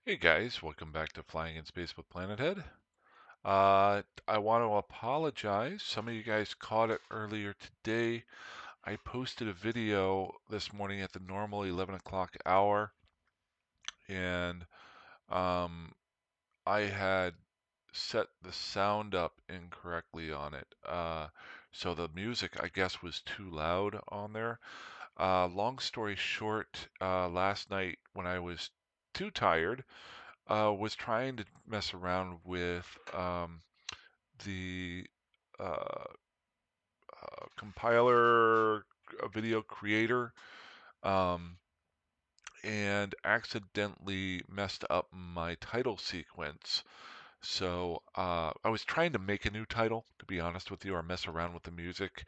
Hey guys, welcome back to Flying in Space with PlanetHead. I want to apologize. Some of you guys caught it earlier today. I posted a video this morning at the normal 11 o'clock hour, and um, I had set the sound up incorrectly on it. So the music, I guess, was too loud on there. Long story short, last night when I was too tired, was trying to mess around with the uh, compiler video creator um, and accidentally messed up my title sequence. So I was trying to make a new title, to be honest with you, or mess around with the music.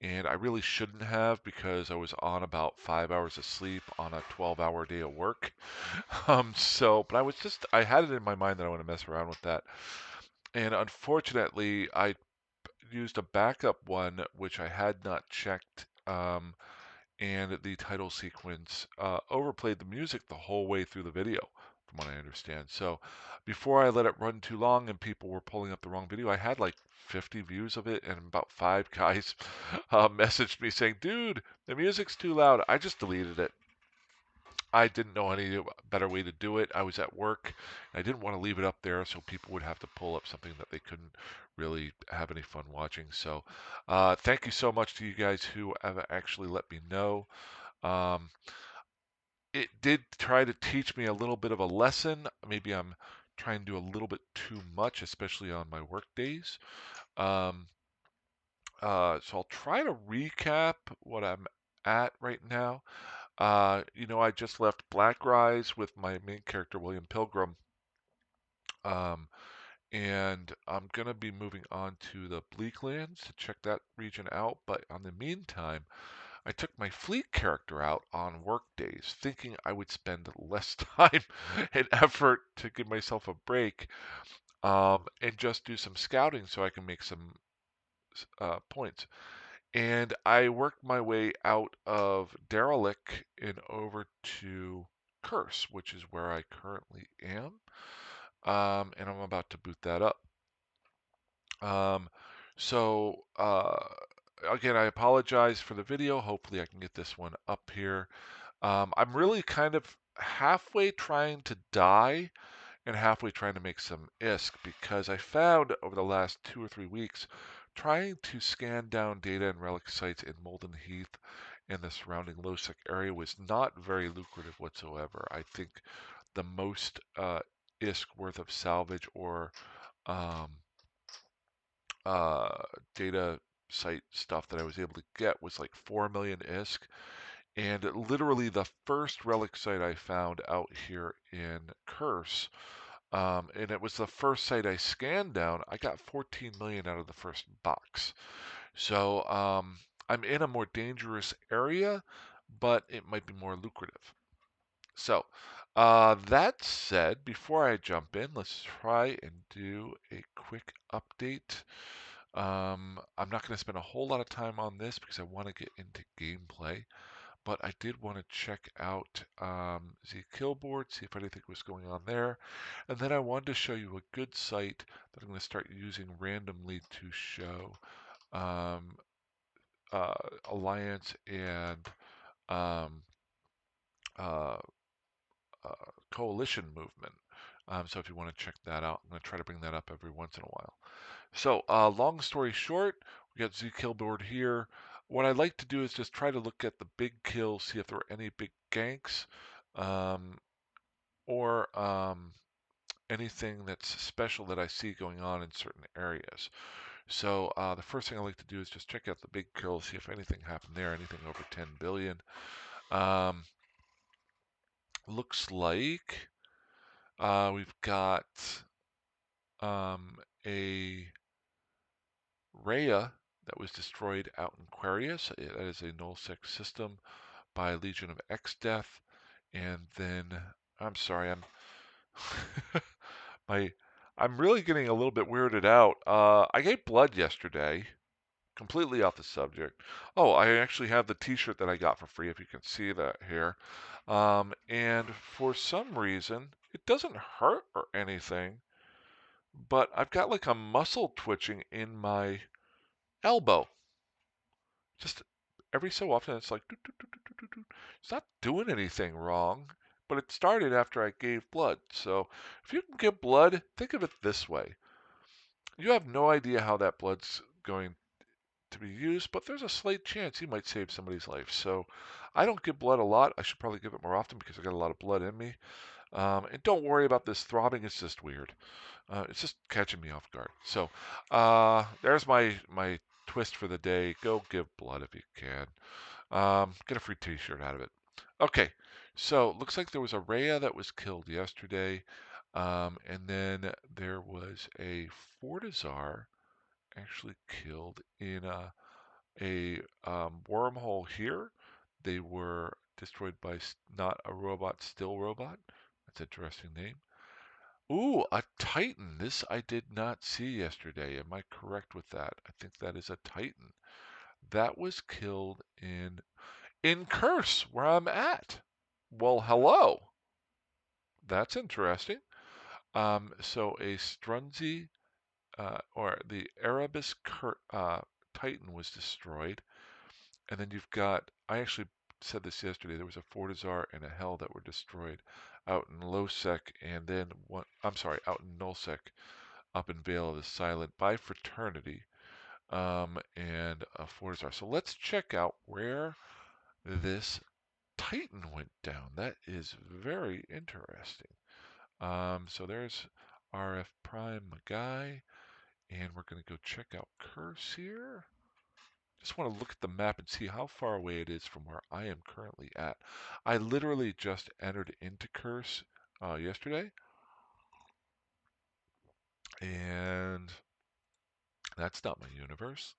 And I really shouldn't have because I was on about 5 hours of sleep on a 12-hour day of work. But I had it in my mind that I want to mess around with that. And unfortunately, I used a backup one, which I had not checked. And the title sequence overplayed the music the whole way through the video, from what I understand. So before I let it run too long and people were pulling up the wrong video, I had like 50 views of it, and about five guys messaged me saying, "Dude, the music's too loud." I just deleted it. I didn't know any better way to do it. I was at work. I didn't want to leave it up there so people would have to pull up something that they couldn't really have any fun watching. So, thank you so much to you guys who have actually let me know. Um, it did try to teach me a little bit of a lesson. Maybe I'm trying to do a little bit too much, especially on my work days. Um, so I'll try to recap what I'm at right now. I just left Black Rise with my main character, William Pilgrim. Um, and I'm going to be moving on to the Bleaklands to check that region out. But on the meantime, I took my fleet character out on work days, thinking I would spend less time and effort to give myself a break and just do some scouting so I can make some points. And I worked my way out of Derelict and over to Curse, which is where I currently am. And I'm about to boot that up. Um, so, again, I apologize for the video. Hopefully, I can get this one up here. I'm really kind of halfway trying to die and halfway trying to make some ISK because I found over the last 2 or 3 weeks trying to scan down data and relic sites in Molden Heath and the surrounding Losec area was not very lucrative whatsoever. I think the most ISK worth of salvage or um, uh, data site stuff that I was able to get was like 4 million ISK. And literally the first relic site I found out here in Curse, and it was the first site I scanned down, I got 14 million out of the first box. So I'm in a more dangerous area, but it might be more lucrative. So that said, before I jump in, let's try and do a quick update. I'm not going to spend a whole lot of time on this because I want to get into gameplay, but I did want to check out the Killboard, see if anything was going on there. And then I wanted to show you a good site that I'm going to start using randomly to show um, uh, Alliance and um, uh, Coalition movement. So if you want to check that out, I'm going to try to bring that up every once in a while. So, long story short, we got Z Killboard here. What I like to do is just try to look at the big kills, see if there are any big ganks, um, or anything that's special that I see going on in certain areas. So, the first thing I like to do is just check out the big kills, see if anything happened there, anything over 10 billion. Um, looks like we've got a Rhea that was destroyed out in Aquarius. That is a null-sec system by Legion of Exdeath. And then, I'm sorry, my, I'm really getting a little bit weirded out. I gave blood yesterday, completely off the subject. Oh, I actually have the T-shirt that I got for free, if you can see that here. And for some reason, It doesn't hurt or anything, but I've got like a muscle twitching in my elbow. Just every so often, it's like, "Doot, doot, doot, doot, doot, doot." It's not doing anything wrong, but it started after I gave blood. So if you can give blood, think of it this way. You have no idea how that blood's going to be used, but there's a slight chance you might save somebody's life. So I don't give blood a lot. I should probably give it more often because I got a lot of blood in me. And don't worry about this throbbing. It's just weird. It's just catching me off guard. So there's my twist for the day. Go give blood if you can. Get a free T-shirt out of it. Okay, so looks like there was a Rhea that was killed yesterday, and then there was a Fortizar actually killed in a wormhole here. They were destroyed by not a robot, still robot. That's an interesting name. Ooh, a Titan. This I did not see yesterday. Am I correct with that? I think that is a Titan. That was killed in Curse, where I'm at. Well, hello. That's interesting. So a Strunzi or the Erebus Titan was destroyed, and then you've got. I actually said this yesterday. There was a Fortizar and a Hell that were destroyed out in Losec, and then one. I'm sorry, out in Nullsec, up in Vale of the Silent by Fraternity, and a Fortizar. So let's check out where this Titan went down. That is very interesting. So there's RF Prime guy, and we're going to go check out Curse here. Just want to look at the map and see how far away it is from where I am currently at. I literally just entered into Curse yesterday, and that's not my universe.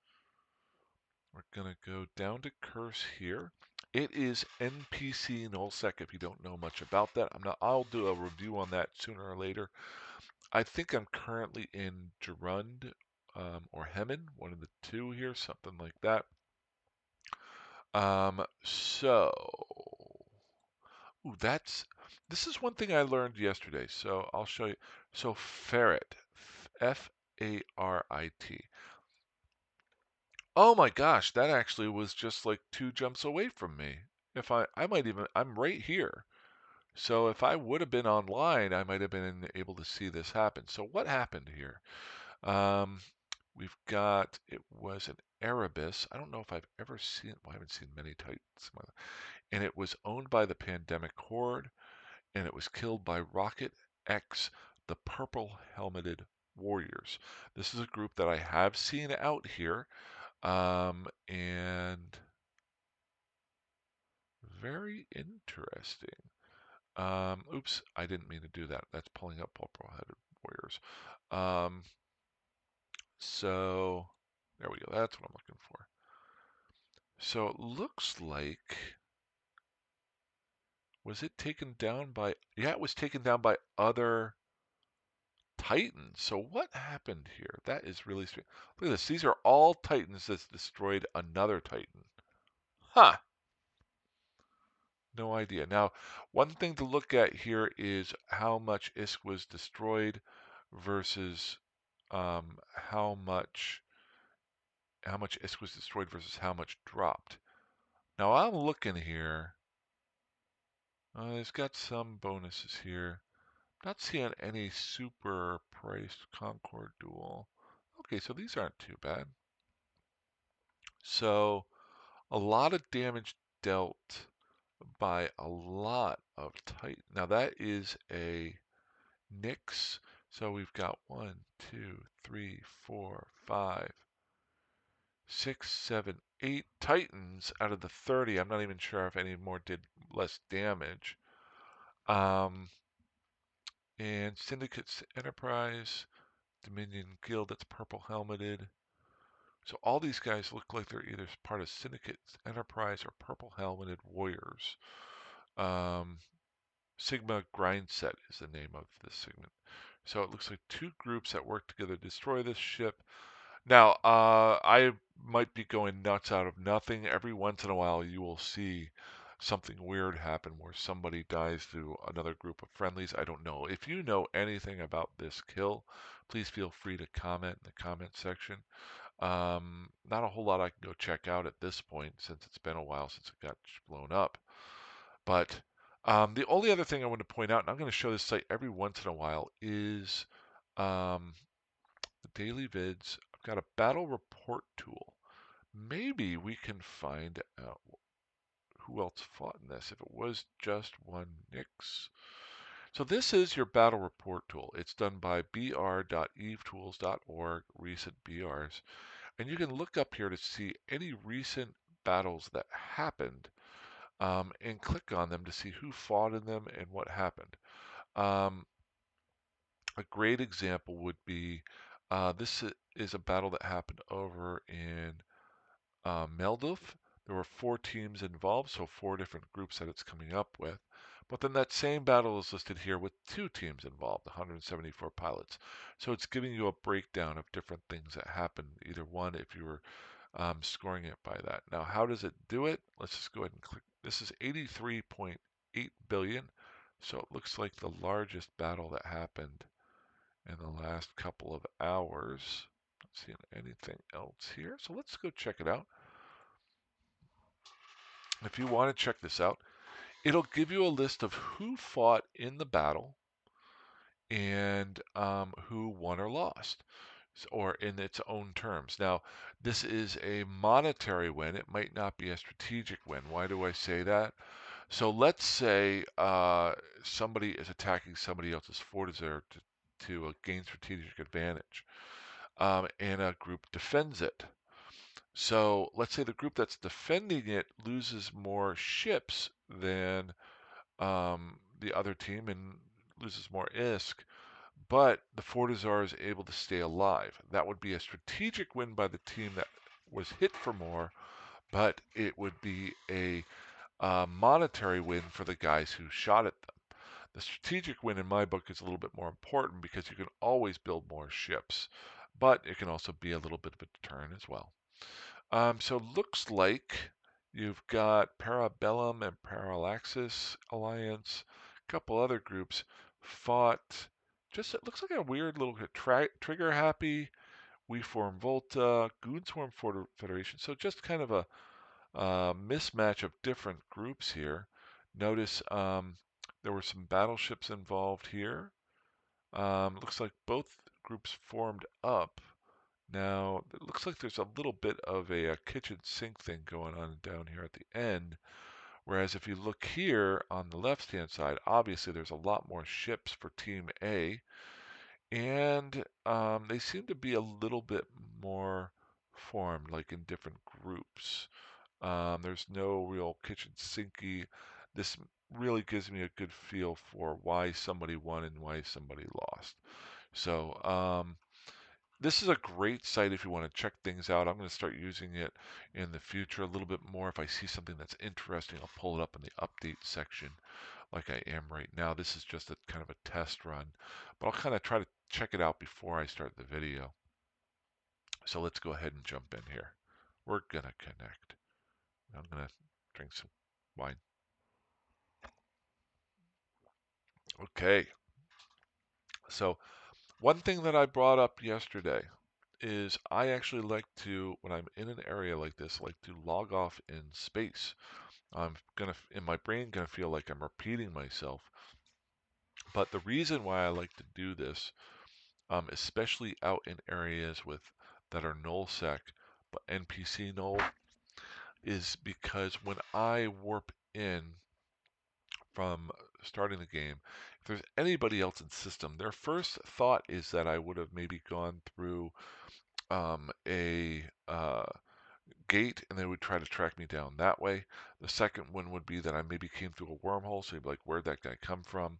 We're going to go down to Curse here. It is NPC nullsec if you don't know much about that. I'll do a review on that sooner or later. I think I'm currently in Gerund or Hemen, one of the two here, something like that. So, ooh, this is one thing I learned yesterday. So I'll show you. So Farit, Farit. Oh my gosh, that actually was just like 2 jumps away from me. I might even, I'm right here. So if I would have been online, I might have been able to see this happen. So what happened here? Um, we've got, it was an Erebus. I don't know if I've ever seen, well, I haven't seen many Titans. And it was owned by the Pandemic Horde, and it was killed by Rocket X, the Purple Helmeted Warriors. This is a group that I have seen out here, and very interesting. Oops, I didn't mean to do that. That's pulling up Purple-Headed Warriors. Um, so there we go. That's what I'm looking for. So it looks like, was it taken down by, yeah, it was taken down by other Titans. So what happened here? That is really strange. Look at this. These are all Titans that's destroyed another Titan. Huh. No idea. Now, one thing to look at here is how much ISK was destroyed versus how much ISK was destroyed versus how much dropped. Now I'm looking here. It's got some bonuses here. Not seeing any super priced Concord duel. Okay, so these aren't too bad. So a lot of damage dealt by a lot of Titan. Now that is a Nyx. So we've got 1, 2, 3, 4, 5, 6, 7, 8 Titans out of the 30. I'm not even sure if any more did less damage. Um, and Syndicate's Enterprise, Dominion Guild, that's purple helmeted. So all these guys look like they're either part of Syndicate's Enterprise or purple helmeted warriors. Um, Sigma Grindset is the name of this segment. So it looks like 2 groups that work together to destroy this ship. Now, I might be going nuts out of nothing. Every once in a while, you will see something weird happen where somebody dies through another group of friendlies. I don't know. If you know anything about this kill, please feel free to comment in the comment section. Not a whole lot I can go check out at this point since it's been a while since it got blown up. But the only other thing I want to point out, and I'm going to show this site every once in a while, is um, the daily vids. I've got a battle report tool. Maybe we can find out who else fought in this if it was just one Nyx. So this is your battle report tool. It's done by br.evetools.org, recent BRs. And you can look up here to see any recent battles that happened and click on them to see who fought in them and what happened. Um, a great example would be this is a battle that happened over in Melduf. There were 4 teams involved, so 4 different groups that it's coming up with. But then that same battle is listed here with 2 teams involved, 174 pilots. So it's giving you a breakdown of different things that happened, either one if you were scoring it by that. Now, how does it do it? Let's just go ahead and click. This is 83.8 billion. So it looks like the largest battle that happened in the last couple of hours. Not seeing anything else here. So let's go check it out. If you want to check this out, it'll give you a list of who fought in the battle and who won or lost, or in its own terms. Now, this is a monetary win. It might not be a strategic win. Why do I say that? So let's say somebody is attacking somebody else's fort there to gain strategic advantage, and a group defends it. So let's say the group that's defending it loses more ships than the other team and loses more ISK, but the Fortizar is able to stay alive. That would be a strategic win by the team that was hit for more, but it would be a monetary win for the guys who shot at them. The strategic win in my book is a little bit more important because you can always build more ships, but it can also be a little bit of a deterrent as well. So looks like you've got Parabellum and Parallaxis Alliance, a couple other groups fought. Just it looks like a weird little Trigger Happy, We Form Volta, Goonswarm Federation. So just kind of a mismatch of different groups here. Notice there were some battleships involved here. Looks like both groups formed up. Now, it looks like there's a little bit of a kitchen sink thing going on down here at the end. Whereas if you look here on the left-hand side, obviously there's a lot more ships for Team A. And they seem to be a little bit more formed, like in different groups. There's no real kitchen sinky. This really gives me a good feel for why somebody won and why somebody lost. So, this is a great site if you want to check things out. I'm going to start using it in the future a little bit more. If I see something that's interesting, I'll pull it up in the update section like I am right now. This is just a kind of a test run, but I'll kind of try to check it out before I start the video. So let's go ahead and jump in here. We're going to connect. I'm going to drink some wine. Okay. So one thing that I brought up yesterday is I actually like to, when I'm in an area like this, like to log off in space. I'm gonna, in my brain, gonna feel like I'm repeating myself. But the reason why I like to do this, especially out in areas with that are nullsec, but NPC null, is because when I warp in from starting the game, if there's anybody else in system, their first thought is that I would have maybe gone through a gate and they would try to track me down that way. The second one would be that I maybe came through a wormhole, so you'd be like, where'd that guy come from?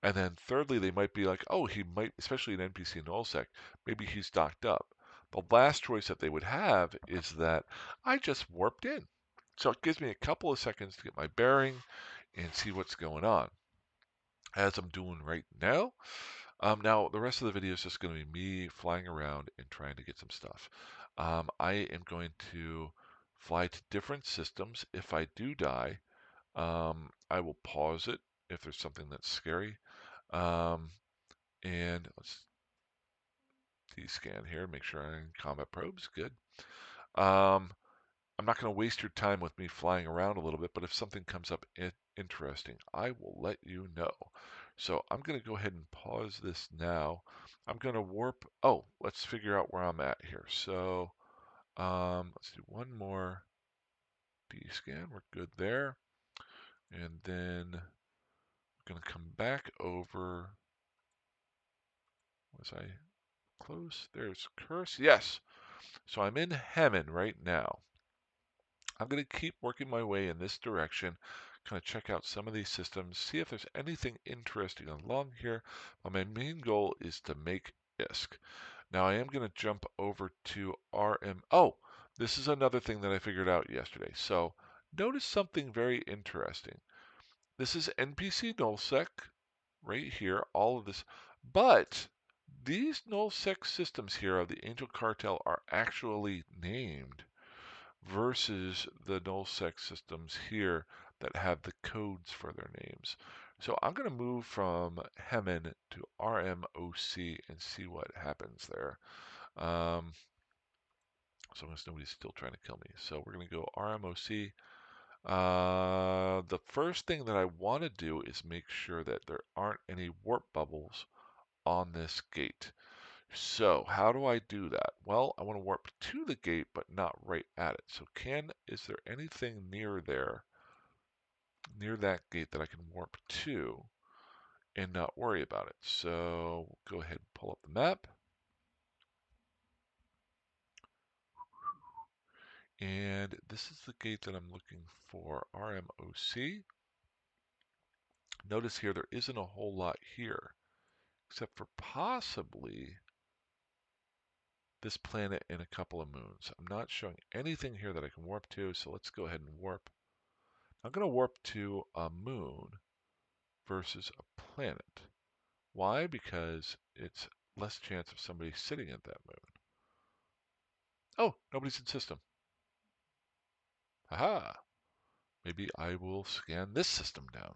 And then thirdly, they might be like, oh, he might, especially an NPC in nullsec, maybe he's docked up. The last choice that they would have is that I just warped in. So it gives me a couple of seconds to get my bearing and see what's going on. As I'm doing right now. Now, the rest of the video is just going to be me flying around and trying to get some stuff. I am going to fly to different systems. If I do die, I will pause it if there's something that's scary. Um, and let's descan here, make sure I'm in combat probes. Good. Um, I'm not going to waste your time with me flying around a little bit, but if something comes up interesting, I will let you know. So I'm going to go ahead and pause this now. I'm going to warp. Oh, let's figure out where I'm at here. So let's do one more descan. We're good there. And then I'm going to come back over. Was I close? There's curse. Yes. So I'm in Hemen right now. I'm going to keep working my way in this direction, kind of check out some of these systems, see if there's anything interesting along here. But my main goal is to make ISK. Now I am going to jump over to RM. Oh, this is another thing that I figured out yesterday. So notice something very interesting. This is NPC nullsec right here, all of this. But these nullsec systems here of the Angel Cartel are actually named versus the nullsec systems here that have the codes for their names. So I'm going to move from Hemen to RMOC and see what happens there. So as nobody's still trying to kill me. So we're going to go RMOC. The first thing that I want to do is make sure that there aren't any warp bubbles on this gate. So how do I do that? Well, I want to warp to the gate, but not right at it. So is there anything near there, near that gate that I can warp to and not worry about it? So we'll go ahead and pull up the map. And this is the gate that I'm looking for, RMOC. Notice here there isn't a whole lot here, except for possibly this planet and a couple of moons. I'm not showing anything here that I can warp to, so let's go ahead and warp. I'm going to warp to a moon versus a planet. Why? Because it's less chance of somebody sitting at that moon. Oh, nobody's in system. Haha. Maybe I will scan this system down.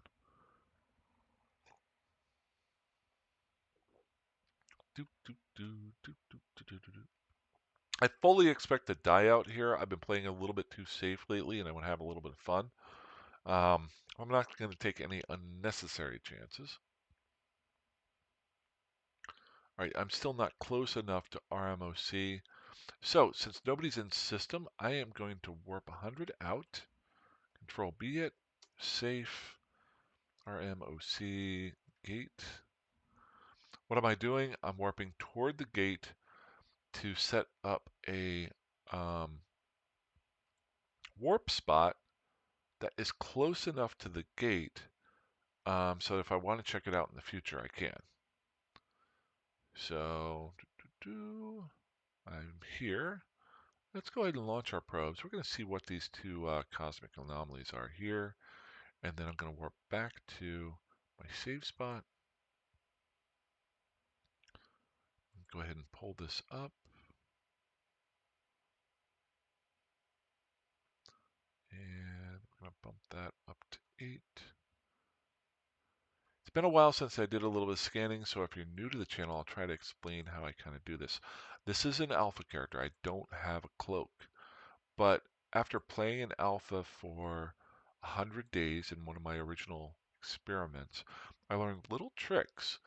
I fully expect to die out here. I've been playing a little bit too safe lately, and I want to have a little bit of fun. I'm not going to take any unnecessary chances. All right, I'm still not close enough to RMOC. So, since nobody's in system, I am going to warp 100 out. Control B it. Safe. RMOC gate. What am I doing? I'm warping toward the gate to set up a warp spot that is close enough to the gate so if I want to check it out in the future, I can. So, I'm here. Let's go ahead and launch our probes. We're going to see what these two cosmic anomalies are here. And then I'm going to warp back to my save spot. Go ahead and pull this up. And we're going to bump that up to 8. It's been a while since I did a little bit of scanning, so if you're new to the channel, I'll try to explain how I kind of do this. This is an alpha character. I don't have a cloak. But after playing in alpha for 100 days in one of my original experiments, I learned little tricks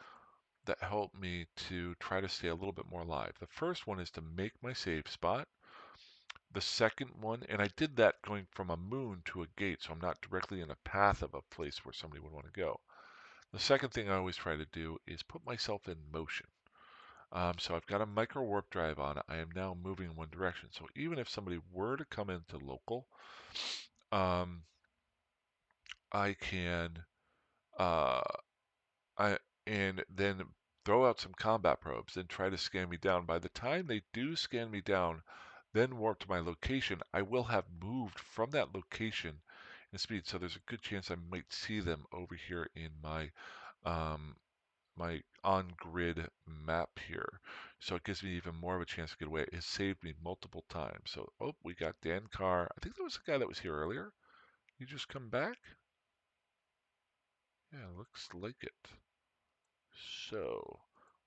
that help me to try to stay a little bit more alive. The first one is to make my save spot. The second one, and I did that going from a moon to a gate, so I'm not directly in a path of a place where somebody would want to go. The second thing I always try to do is put myself in motion. So I've got a micro warp drive on. I am now moving in one direction. So even if somebody were to come into local, um, I can uh, I and then throw out some combat probes, then try to scan me down. By the time they do scan me down, then warp to my location, I will have moved from that location in speed. So there's a good chance I might see them over here in um, my on-grid map here. So it gives me even more of a chance to get away. It saved me multiple times. So, oh, we got Dan Carr. I think that was the guy that was here earlier. You just come back? Yeah, looks like it. So,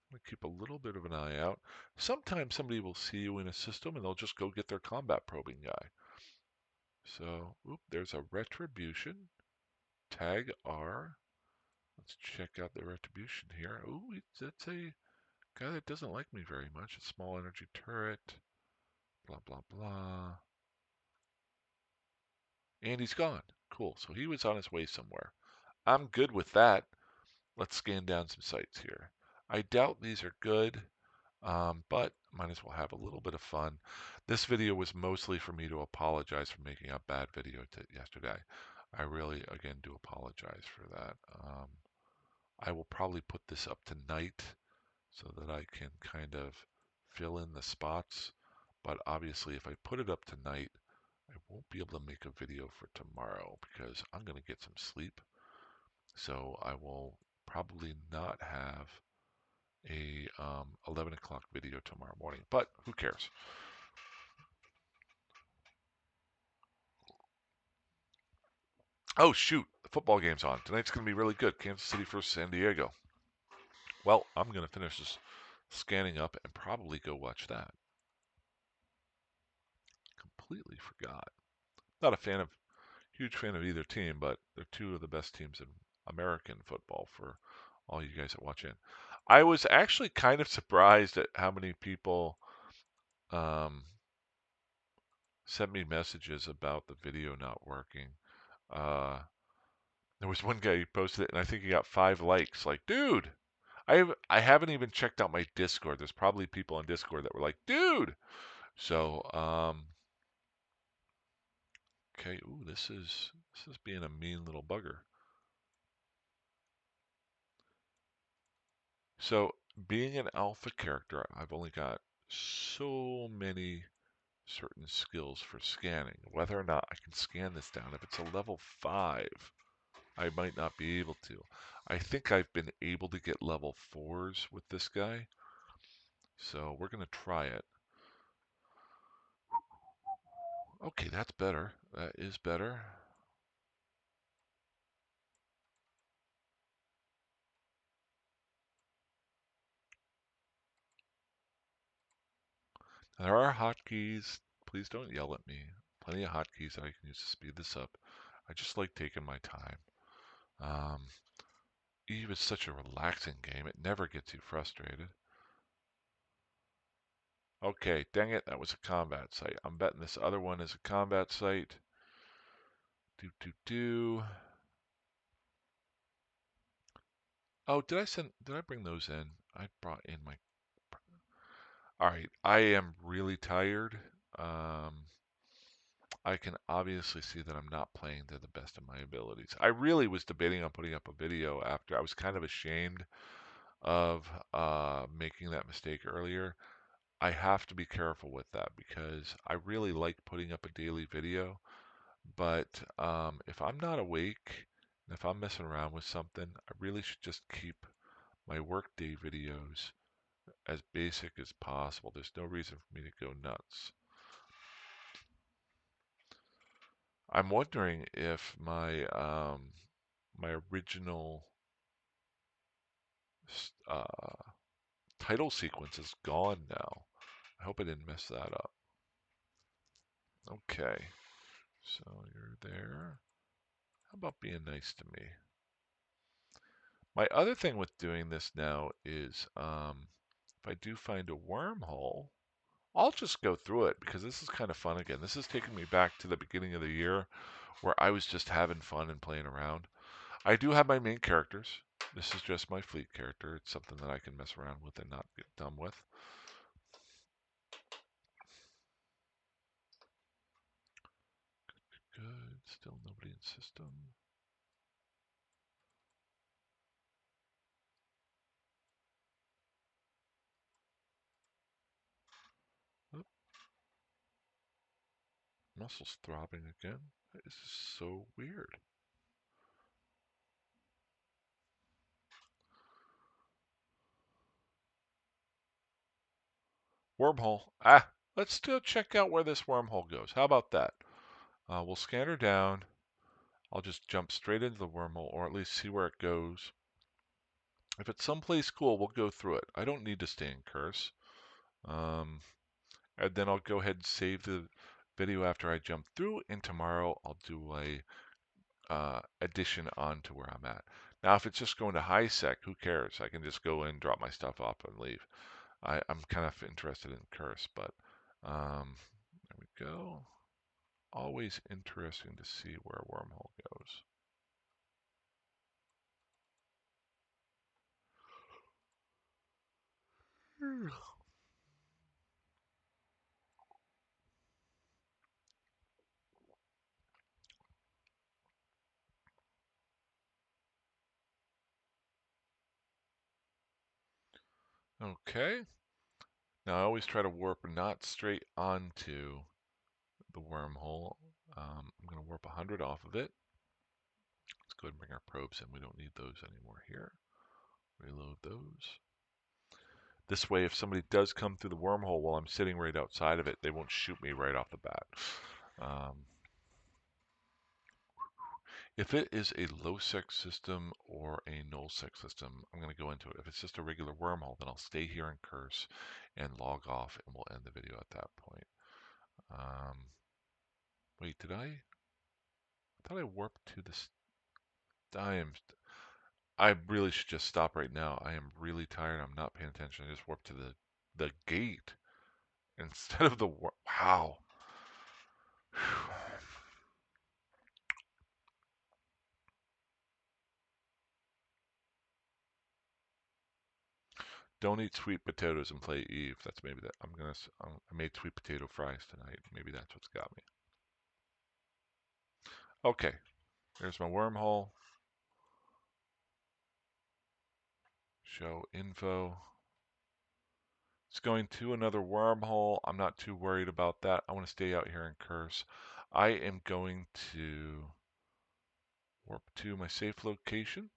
I'm gonna keep a little bit of an eye out. Sometimes somebody will see you in a system and they'll just go get their combat probing guy. So, oop, there's a retribution. Tag R. Let's check out the retribution here. Ooh, that's a guy that doesn't like me very much. A small energy turret. Blah, blah, blah. And he's gone. Cool. So he was on his way somewhere. I'm good with that. Let's scan down some sites here. I doubt these are good, but might as well have a little bit of fun. This video was mostly for me to apologize for making a bad video yesterday. I really, again, do apologize for that. I will probably put this up tonight so that I can kind of fill in the spots. But obviously, if I put it up tonight, I won't be able to make a video for tomorrow because I'm going to get some sleep. So I will probably not have a 11 o'clock video tomorrow morning, but who cares? Oh, shoot, the football game's on. Tonight's going to be really good. Kansas City versus San Diego. Well, I'm going to finish this scanning up and probably go watch that. Completely forgot. Not a huge fan of either team, but they're two of the best teams in American football for all you guys that watch in. I was actually kind of surprised at how many people um, sent me messages about the video not working. Uh, there was one guy who posted it, and I think he got 5 likes. Like, dude, I haven't even checked out my Discord. There's probably people on Discord that were like, dude. So, okay. Ooh, this is being a mean little bugger. So, being an alpha character, I've only got so many certain skills for scanning. Whether or not I can scan this down, if it's a level 5, I might not be able to. I think I've been able to get level 4s with this guy. So we're going to try it. Okay, that's better. That is better. There are hotkeys. Please don't yell at me. Plenty of hotkeys that I can use to speed this up. I just like taking my time. Um, Eve is such a relaxing game. It never gets you frustrated. Okay, dang it, that was a combat site. I'm betting this other one is a combat site. Do. Oh, did I bring those in? I brought in my. All right, I am really tired. I can obviously see that I'm not playing to the best of my abilities. I really was debating on putting up a video after. I was kind of ashamed of making that mistake earlier. I have to be careful with that because I really like putting up a daily video. But if I'm not awake and if I'm messing around with something, I really should just keep my workday videos as basic as possible. There's no reason for me to go nuts. I'm wondering if my original uh, title sequence is gone now. I hope I didn't mess that up. Okay, so you're there. How about being nice to me? My other thing with doing this now is if I do find a wormhole, I'll just go through it because this is kind of fun again. This is taking me back to the beginning of the year where I was just having fun and playing around. I do have my main characters. This is just my fleet character. It's something that I can mess around with and not get done with. Good. Still nobody in system. Oop. Muscles throbbing again. This is so weird. Wormhole. Ah, let's still check out where this wormhole goes. How about that? We'll scan her down. I'll just jump straight into the wormhole, or at least see where it goes. If it's someplace cool, we'll go through it. I don't need to stay in Curse. Um, and then I'll go ahead and save the video after I jump through, and tomorrow I'll do a addition on to where I'm at. Now, if it's just going to high sec, who cares? I can just go in, drop my stuff off, and leave. I'm kind of interested in Curse, but there we go. Always interesting to see where Wormhole goes. Okay. Now I always try to warp not straight onto the wormhole. I'm going to warp 100 off of it. Let's go ahead and bring our probes in. We don't need those anymore here. Reload those. This way, if somebody does come through the wormhole while I'm sitting right outside of it, they won't shoot me right off the bat. If it is a low sec system or a null sec system, I'm going to go into it. If it's just a regular wormhole, then I'll stay here in Curse and log off, and we'll end the video at that point. Wait, did I thought I warped to this. I really should just stop right now. I am really tired. I'm not paying attention. I just warped to the gate instead of the wow. Don't eat sweet potatoes and play Eve. That's maybe that. I made sweet potato fries tonight. Maybe that's what's got me. Okay, there's my wormhole. Show info. It's going to another wormhole. I'm not too worried about that. I want to stay out here in Curse. I am going to warp to my safe location.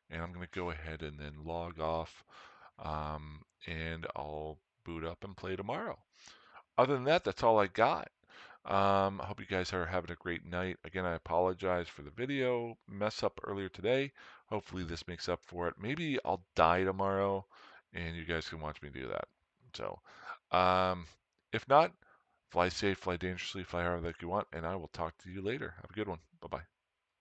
And I'm going to go ahead and then log off. And I'll boot up and play tomorrow. Other than that, that's all I got. I hope you guys are having a great night. Again, I apologize for the video mess up earlier today. Hopefully this makes up for it. Maybe I'll die tomorrow and you guys can watch me do that. So, if not, fly safe, fly dangerously, fly however that you want, and I will talk to you later. Have a good one. Bye-bye.